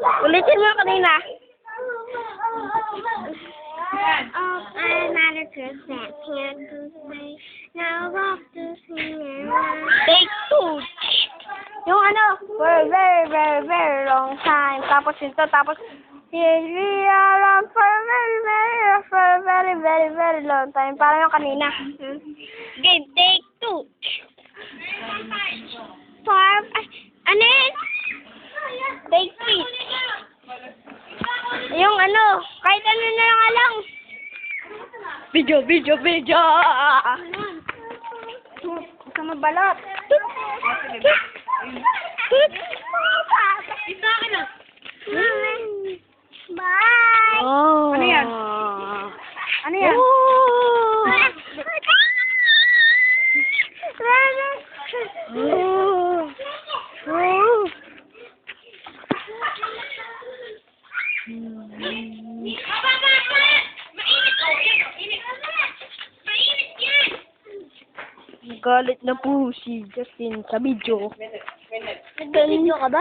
Ulitin mo kanina. Oh, I'm not a good that can't do say. Now walk to sing around. Take two. Yung ano, for a very, very, very long time. Tapos ito, tapos around for a very, very, very long time. Parang yung kanina. Game, take two. Ano yun? Take three. Yung ano, kahit ano na lang alang. Video. Sa mabalot. Ito akin na. Bye. Oh. Ano yan? Ano yan? Oh. Oh. Galit na po si Justin sa video. Nag-video ka ba?